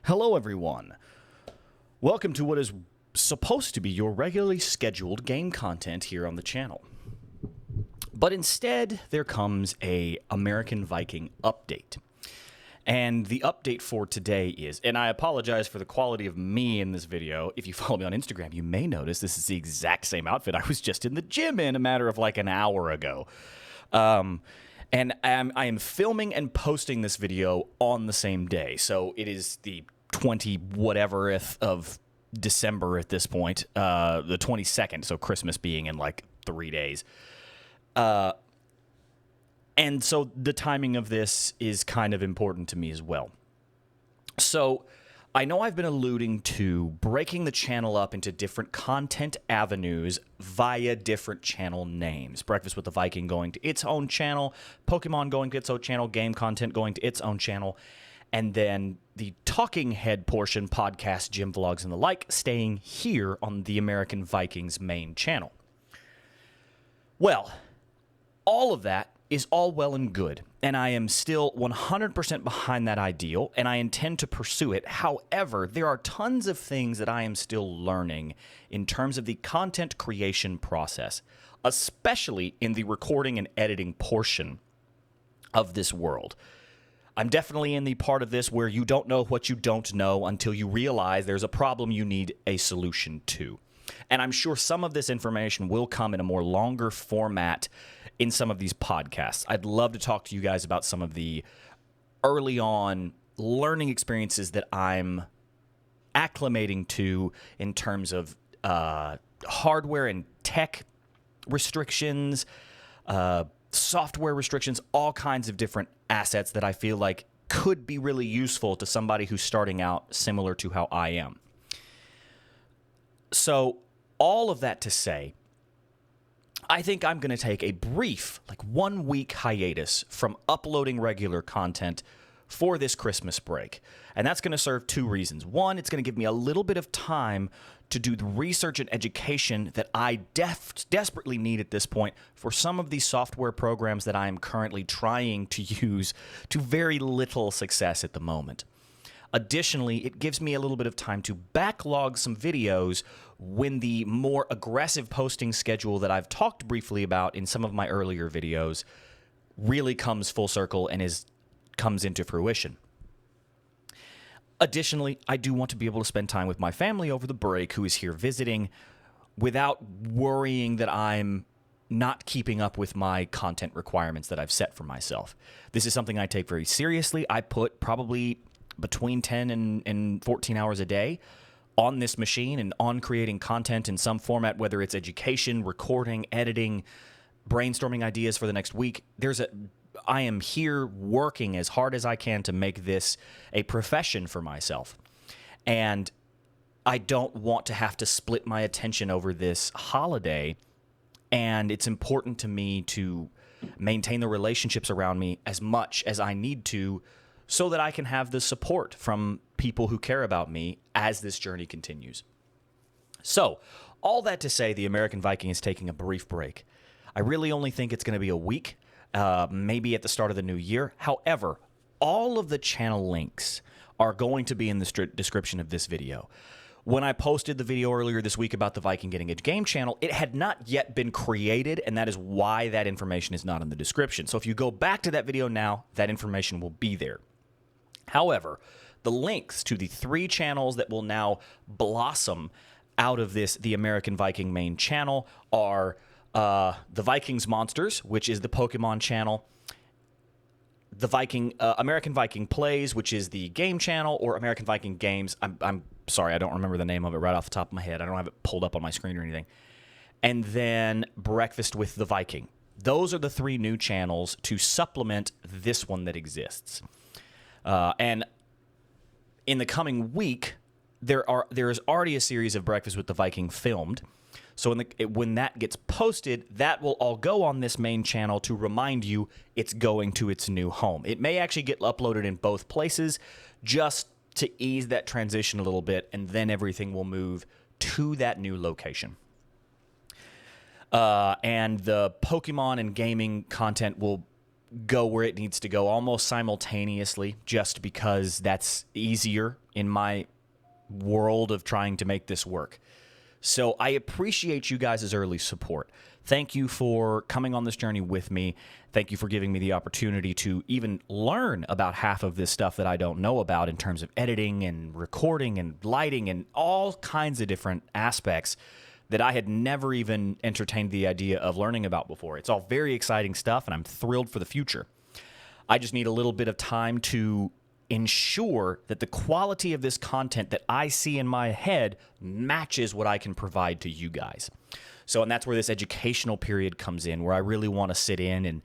Hello, everyone. Welcome to what is supposed to be your regularly scheduled game content here on the channel. But instead, there comes a American Viking update. And the update for today is, and I apologize for the quality of me in this video. If you follow me on Instagram, you may notice this is the exact same outfit I was just in the gym in a matter of like an hour ago. And I am filming and posting this video on the same day. So it is the 20-whateverth of December at this point, the 22nd, so Christmas being in like 3 days. And so the timing of this is kind of important to me as well. So I know I've been alluding to breaking the channel up into different content avenues via different channel names. Breakfast with the Viking going to its own channel, Pokemon going to its own channel, game content going to its own channel, and then the talking head portion, podcast, gym vlogs, and the like, staying here on the American Vikings main channel. Well, all of that is all well and good, and I am still 100% behind that ideal, and I intend to pursue it. However, there are tons of things that I am still learning in terms of the content creation process, especially in the recording and editing portion of this world. I'm definitely in the part of this where you don't know what you don't know until you realize there's a problem you need a solution to. And I'm sure some of this information will come in a more longer format in some of these podcasts. I'd love to talk to you guys about some of the early on learning experiences that I'm acclimating to in terms of hardware and tech restrictions, software restrictions, all kinds of different assets that I feel like could be really useful to somebody who's starting out similar to how I am. So all of that to say, I think I'm going to take a brief, like 1 week hiatus from uploading regular content for this Christmas break. And that's going to serve two reasons. One, it's going to give me a little bit of time to do the research and education that I desperately need at this point for some of these software programs that I am currently trying to use to very little success at the moment. Additionally, it gives me a little bit of time to backlog some videos when the more aggressive posting schedule that I've talked briefly about in some of my earlier videos really comes full circle and comes into fruition. Additionally, I do want to be able to spend time with my family over the break who is here visiting without worrying that I'm not keeping up with my content requirements that I've set for myself. This is something I take very seriously. I put probably between 10 and 14 hours a day on this machine and on creating content in some format, whether it's education, recording, editing, brainstorming ideas for the next week. I am here working as hard as I can to make this a profession for myself. And I don't want to have to split my attention over this holiday. And it's important to me to maintain the relationships around me as much as I need to so that I can have the support from people who care about me as this journey continues. So, all that to say, the American Viking is taking a brief break. I really only think it's going to be a week, maybe at the start of the new year. However, all of the channel links are going to be in the description of this video. When I posted the video earlier this week about the Viking getting a game channel, it had not yet been created, and that is why that information is not in the description. So if you go back to that video now, that information will be there. However, the links to the 3 channels that will now blossom out of the American Viking main channel are the Vikings Monsters, which is the Pokemon channel, the American Viking Plays, which is the game channel, or American Viking Games. I'm sorry, I don't remember the name of it right off the top of my head. I don't have it pulled up on my screen or anything. And then Breakfast with the Viking. Those are the 3 new channels to supplement this one that exists. And in the coming week, there is already a series of Breakfast with the Viking filmed. So when that gets posted, that will all go on this main channel to remind you it's going to its new home. It may actually get uploaded in both places just to ease that transition a little bit, and then everything will move to that new location. And the Pokemon and gaming content will go where it needs to go almost simultaneously, just because that's easier in my world of trying to make this work. So I appreciate you guys' early support. Thank you for coming on this journey with me. Thank you for giving me the opportunity to even learn about half of this stuff that I don't know about in terms of editing and recording and lighting and all kinds of different aspects that I had never even entertained the idea of learning about before. It's all very exciting stuff, and I'm thrilled for the future. I just need a little bit of time to ensure that the quality of this content that I see in my head matches what I can provide to you guys. So, and that's where this educational period comes in, where I really want to sit in and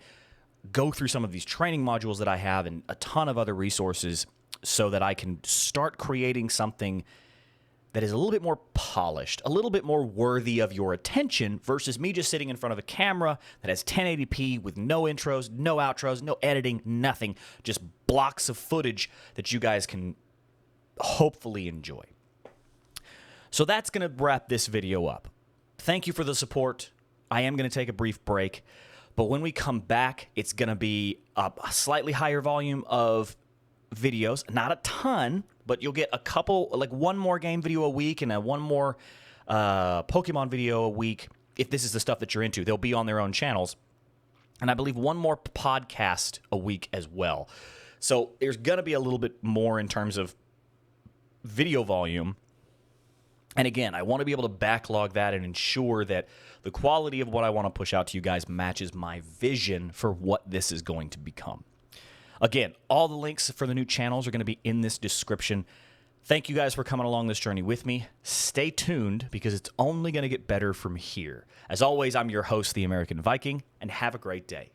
go through some of these training modules that I have and a ton of other resources so that I can start creating something that is a little bit more polished, a little bit more worthy of your attention versus me just sitting in front of a camera that has 1080p with no intros, no outros, no editing, nothing, just blocks of footage that you guys can hopefully enjoy. So that's going to wrap this video up. Thank you for the support. I am going to take a brief break, but when we come back, it's going to be a slightly higher volume of videos, not a ton, but you'll get a couple, like one more game video a week and one more Pokemon video a week. If this is the stuff that you're into, they'll be on their own channels. And I believe one more podcast a week as well. So there's going to be a little bit more in terms of video volume. And again, I want to be able to backlog that and ensure that the quality of what I want to push out to you guys matches my vision for what this is going to become. Again, all the links for the new channels are going to be in this description. Thank you guys for coming along this journey with me. Stay tuned because it's only going to get better from here. As always, I'm your host, the American Viking, and have a great day.